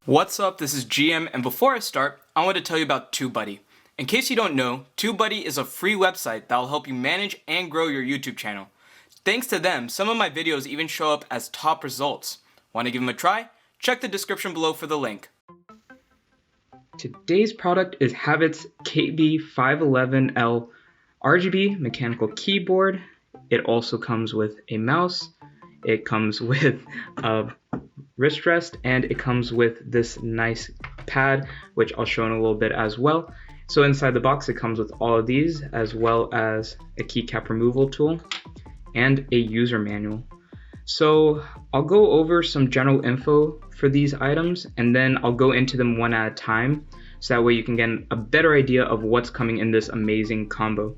What's up, this is GM, and before I start, I want to tell you about TubeBuddy. In case you don't know, TubeBuddy is a free website that will help you manage and grow your YouTube channel. Thanks to them, some of my videos even show up as top results. Want to give them a try? Check the description below for the link. Today's product is HAVIT's KB511L RGB mechanical keyboard. It also comes with a mouse, it comes with a wrist rest, and it comes with this nice pad, which I'll show in a little bit as well. So inside the box it comes with all of these, as well as a keycap removal tool and a user manual. So I'll go over some general info for these items, and then I'll go into them one at a time, so that way you can get a better idea of what's coming in this amazing combo.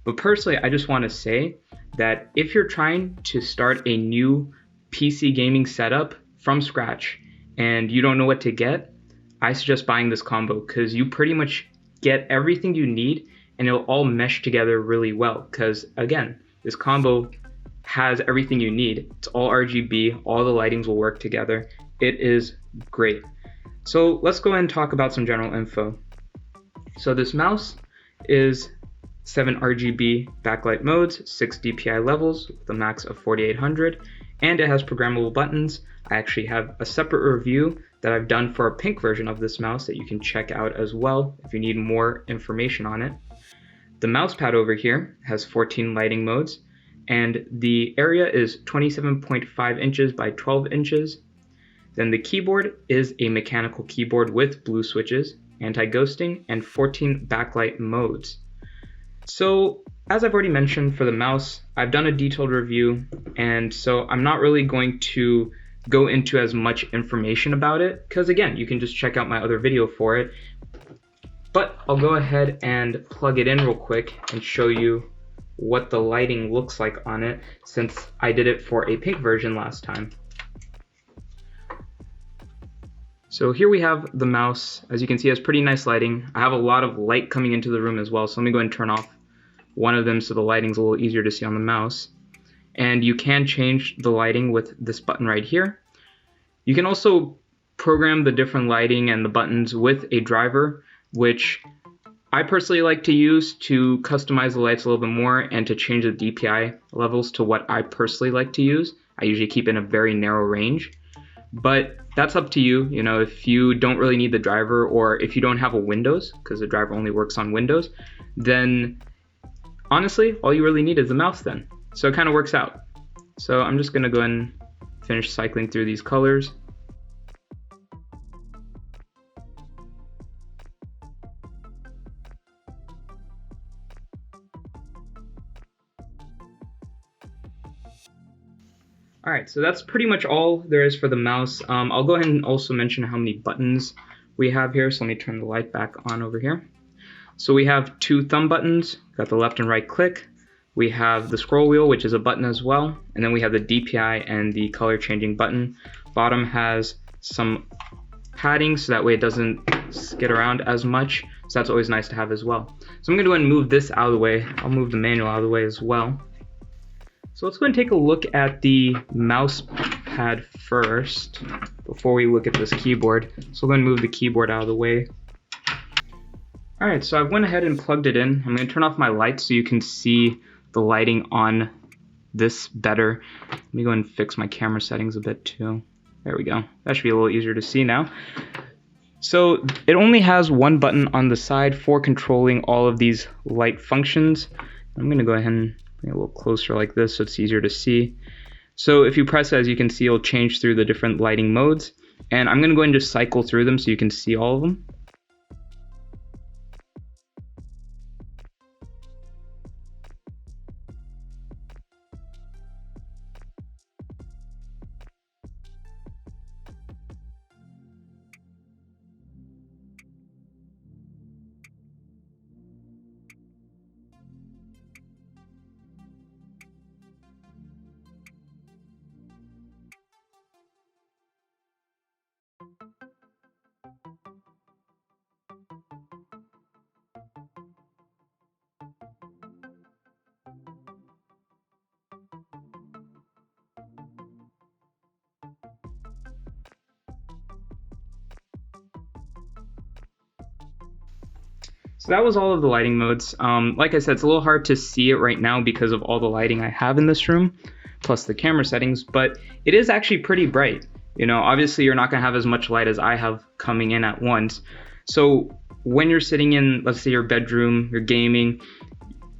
But personally, I just want to say that if you're trying to start a new PC gaming setup from scratch and you don't know what to get, I suggest buying this combo, because you pretty much get everything you need and it'll all mesh together really well, because again, this combo has everything you need. It's all RGB, all the lightings will work together. It is great. So let's go ahead and talk about some general info. So this mouse is 7 RGB backlight modes, 6 DPI levels with a max of 4800, and it has programmable buttons. I actually have a separate review that I've done for a pink version of this mouse that you can check out as well if you need more information on it. The mouse pad over here has 14 lighting modes, and the area is 27.5 inches by 12 inches. Then the keyboard is a mechanical keyboard with blue switches, anti-ghosting, and 14 backlight modes. So as I've already mentioned, for the mouse, I've done a detailed review, and so I'm not really going to go into as much information about it, because again, you can just check out my other video for it. But I'll go ahead and plug it in real quick and show you what the lighting looks like on it, since I did it for a pink version last time. So here we have the mouse. As you can see, it has pretty nice lighting. I have a lot of light coming into the room as well, so let me go ahead and turn off one of them so the lighting's a little easier to see on the mouse. And you can change the lighting with this button right here. You can also program the different lighting and the buttons with a driver, which I personally like to use to customize the lights a little bit more and to change the DPI levels to what I personally like to use. I usually keep in a very narrow range, but that's up to you. You know, if you don't really need the driver, or if you don't have a Windows, because the driver only works on Windows, then honestly, all you really need is the mouse then. So it kind of works out. So I'm just going to go ahead and finish cycling through these colors. Alright, so that's pretty much all there is for the mouse. I'll go ahead and also mention how many buttons we have here. So let me turn the light back on over here. So we have 2 thumb buttons, got the left and right click. We have the scroll wheel, which is a button as well. And then we have the DPI and the color changing button. Bottom has some padding so that way it doesn't skid around as much. So that's always nice to have as well. So I'm going to go ahead and move this out of the way. I'll move the manual out of the way as well. So let's go and take a look at the mouse pad first before we look at this keyboard. So we're going to move the keyboard out of the way. Alright, so I went ahead and plugged it in. I'm going to turn off my lights so you can see the lighting on this better. Let me go and fix my camera settings a bit too. There we go. That should be a little easier to see now. So it only has one button on the side for controlling all of these light functions. I'm going to go ahead and bring it a little closer like this so it's easier to see. So if you press it, as you can see, it'll change through the different lighting modes. And I'm going to go ahead and just cycle through them so you can see all of them. So that was all of the lighting modes. Like I said, it's a little hard to see it right now because of all the lighting I have in this room, plus the camera settings, but it is actually pretty bright. You know, obviously you're not gonna have as much light as I have coming in at once. So when you're sitting in, let's say your bedroom, you're gaming,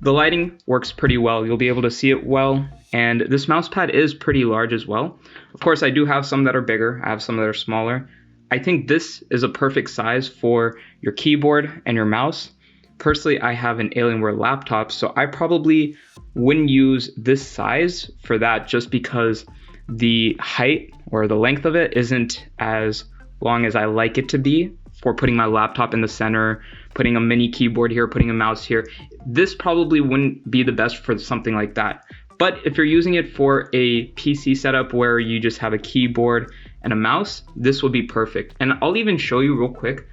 the lighting works pretty well. You'll be able to see it well. And this mouse pad is pretty large as well. Of course, I do have some that are bigger. I have some that are smaller. I think this is a perfect size for your keyboard and your mouse. Personally, I have an Alienware laptop, so I probably wouldn't use this size for that just because the height or the length of it isn't as long as I like it to be for putting my laptop in the center, putting a mini keyboard here, putting a mouse here. This probably wouldn't be the best for something like that. But if you're using it for a PC setup where you just have a keyboard and a mouse, this would be perfect. And I'll even show you real quick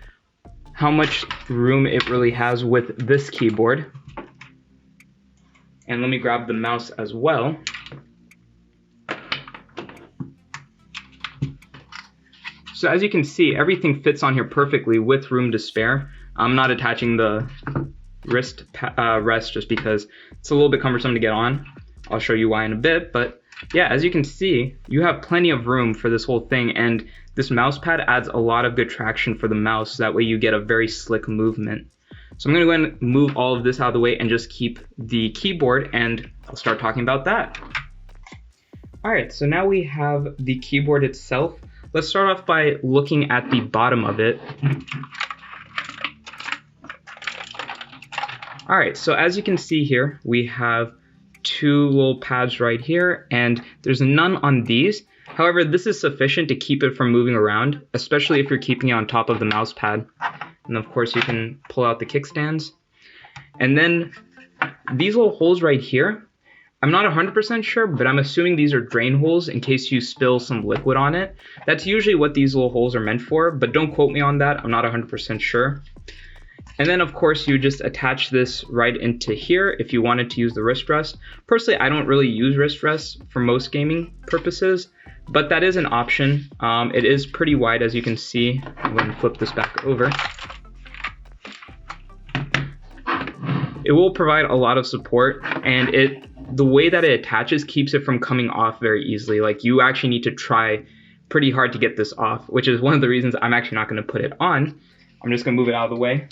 how much room it really has with this keyboard. And let me grab the mouse as well. So as you can see, everything fits on here perfectly with room to spare. I'm not attaching the wrist rest just because it's a little bit cumbersome to get on. I'll show you why in a bit, but yeah, as you can see, you have plenty of room for this whole thing, and this mouse pad adds a lot of good traction for the mouse, so that way you get a very slick movement. So I'm going to go ahead and move all of this out of the way and just keep the keyboard, and I'll start talking about that. Alright, so now we have the keyboard itself. Let's start off by looking at the bottom of it. Alright, so as you can see here, we have two little pads right here, and there's none on these. However, this is sufficient to keep it from moving around, especially if you're keeping it on top of the mouse pad. And of course, you can pull out the kickstands. And then these little holes right here, I'm not 100% sure, but I'm assuming these are drain holes in case you spill some liquid on it. That's usually what these little holes are meant for, but don't quote me on that. I'm not 100% sure. And then of course you just attach this right into here if you wanted to use the wrist rest. Personally, I don't really use wrist rests for most gaming purposes, but that is an option. It is pretty wide, as you can see. I'm going to flip this back over. It will provide a lot of support, and the way that it attaches keeps it from coming off very easily. Like, you actually need to try pretty hard to get this off, which is one of the reasons I'm actually not going to put it on. I'm just going to move it out of the way,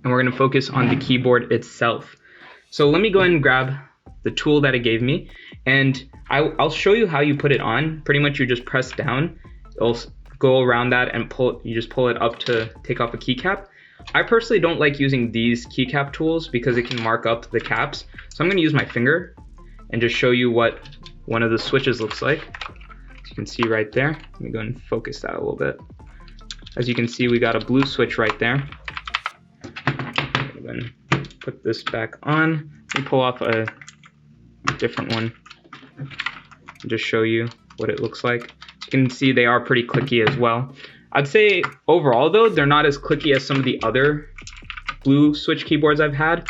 and we're going to focus on the keyboard itself. So let me go ahead and grab the tool that it gave me, and I'll show you how you put it on. Pretty much you just press down, it'll go around that and you just pull it up to take off a keycap. I personally don't like using these keycap tools because it can mark up the caps. So I'm going to use my finger and just show you what one of the switches looks like. As you can see right there. Let me go and focus that a little bit. As you can see, we got a blue switch right there. Then put this back on. Let me pull off a different one and just show you what it looks like. As you can see, they are pretty clicky as well. I'd say overall though, they're not as clicky as some of the other blue switch keyboards I've had,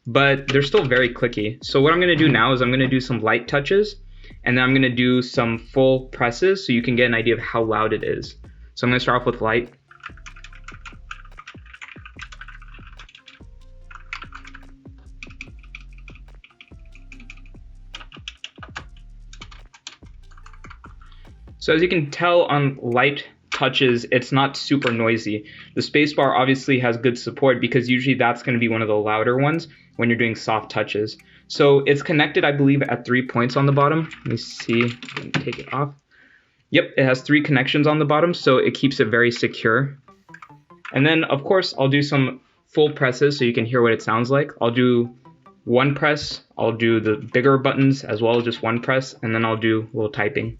but they're still very clicky. So what I'm going to do now is I'm going to do some light touches, and then I'm going to do some full presses so you can get an idea of how loud it is. So I'm going to start off with light. So as you can tell on light touches, it's not super noisy. The spacebar obviously has good support because usually that's going to be one of the louder ones when you're doing soft touches. So it's connected, I believe, at 3 points on the bottom. Let me see. Let me take it off. Yep, it has 3 connections on the bottom, so it keeps it very secure. And then, of course, I'll do some full presses so you can hear what it sounds like. I'll do one press, I'll do the bigger buttons as well as just one press, and then I'll do a little typing.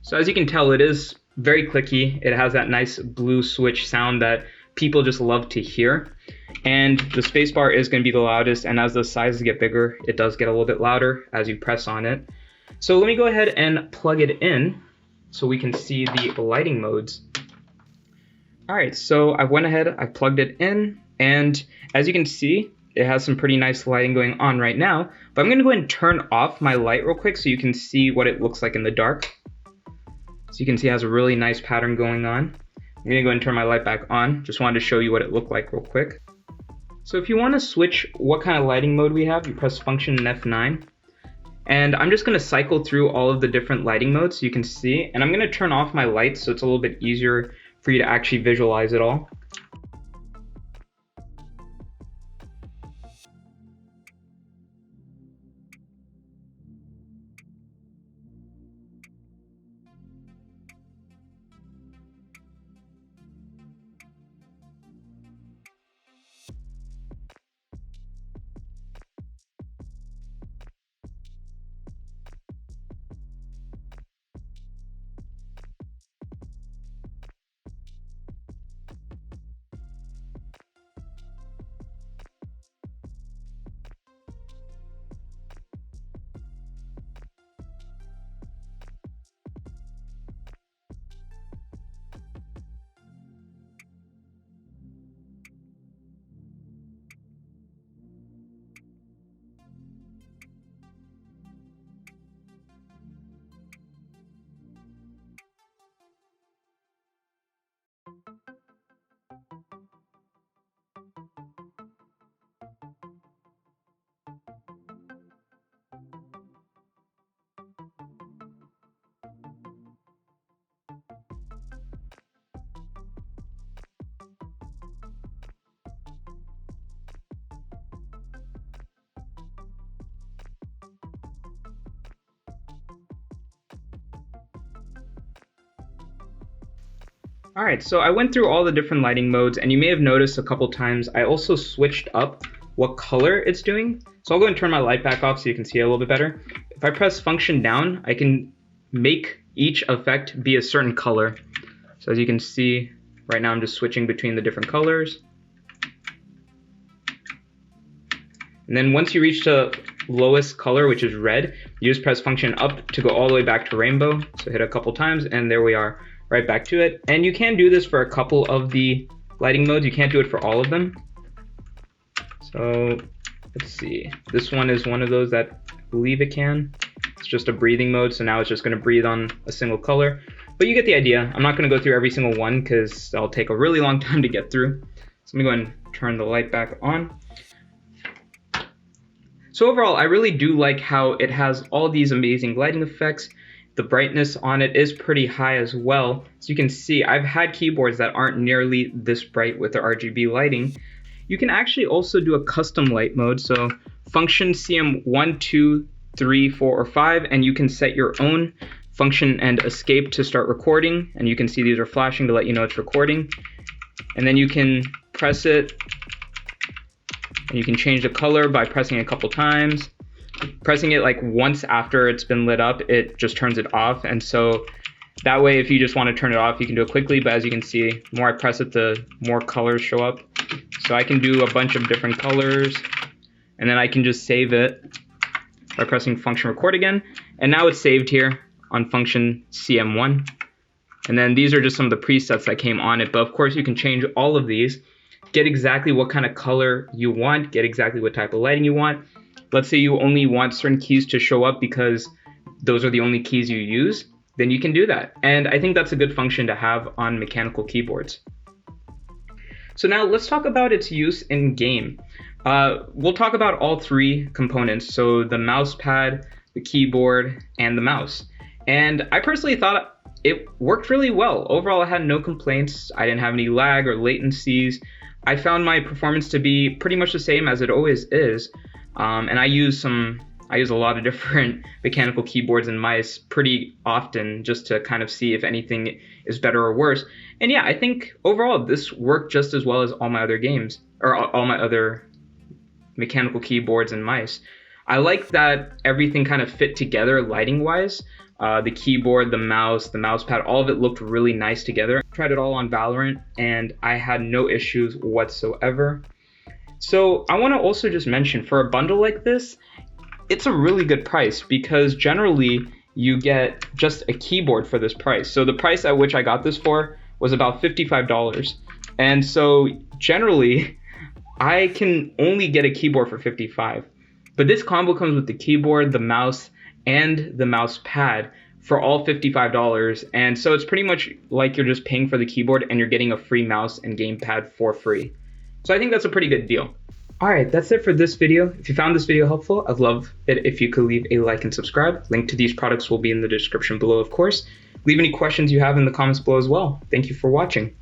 So as you can tell, it is very clicky. It has that nice blue switch sound that people just love to hear. And the spacebar is going to be the loudest, and as the sizes get bigger, it does get a little bit louder as you press on it. So let me go ahead and plug it in so we can see the lighting modes. Alright, so I went ahead, I plugged it in, and as you can see, it has some pretty nice lighting going on right now, but I'm going to go ahead and turn off my light real quick so you can see what it looks like in the dark. So you can see it has a really nice pattern going on. I'm going to go ahead and turn my light back on. Just wanted to show you what it looked like real quick. So if you want to switch what kind of lighting mode we have, you press function and F9. And I'm just going to cycle through all of the different lighting modes so you can see. And I'm going to turn off my lights so it's a little bit easier for you to actually visualize it all. Alright, so I went through all the different lighting modes, and you may have noticed a couple times I also switched up what color it's doing. So I'll go and turn my light back off so you can see it a little bit better. If I press function down, I can make each effect be a certain color. So as you can see, right now I'm just switching between the different colors. And then once you reach the lowest color, which is red, you just press function up to go all the way back to rainbow. So hit a couple times, and there we are. Right back to it. And you can do this for a couple of the lighting modes. You can't do it for all of them. So let's see. This one is one of those that I believe it can. It's just a breathing mode, so now it's just going to breathe on a single color. But you get the idea. I'm not going to go through every single one because that'll take a really long time to get through. So let me go ahead and turn the light back on. So overall, I really do like how it has all these amazing lighting effects. The brightness on it is pretty high as well. So you can see I've had keyboards that aren't nearly this bright with the RGB lighting. You can actually also do a custom light mode. So function CM1, 2, 3, 4, or 5, and you can set your own function and escape to start recording. And you can see these are flashing to let you know it's recording. And then you can press it, and you can change the color by pressing it a couple times. Pressing it like once after it's been lit up, it just turns it off. And so that way, if you just want to turn it off, you can do it quickly. But as you can see, the more I press it, the more colors show up. So I can do a bunch of different colors, and then I can just save it by pressing function record again. And now it's saved here on function CM1. And then these are just some of the presets that came on it. But of course, you can change all of these, get exactly what kind of color you want, get exactly what type of lighting you want. Let's say you only want certain keys to show up because those are the only keys you use, then you can do that. And I think that's a good function to have on mechanical keyboards. So now let's talk about its use in game. We'll talk about all three components, so the mouse pad, the keyboard, and the mouse. And I personally thought it worked really well. Overall, I had no complaints. I didn't have any lag or latencies. I found my performance to be pretty much the same as it always is. And I use a lot of different mechanical keyboards and mice pretty often just to kind of see if anything is better or worse. And yeah, I think overall this worked just as well as all my other games, or all my other mechanical keyboards and mice. I like that everything kind of fit together lighting wise. The keyboard, the mouse pad, all of it looked really nice together. I tried it all on Valorant and I had no issues whatsoever. So I want to also just mention, for a bundle like this, it's a really good price because generally you get just a keyboard for this price. So the price at which I got this for was about $55. And so generally I can only get a keyboard for $55. But this combo comes with the keyboard, the mouse, and the mouse pad for all $55. And so it's pretty much like you're just paying for the keyboard and you're getting a free mouse and gamepad for free. So I think that's a pretty good deal. Alright, that's it for this video. If you found this video helpful, I'd love it if you could leave a like and subscribe. Link to these products will be in the description below, of course. Leave any questions you have in the comments below as well. Thank you for watching.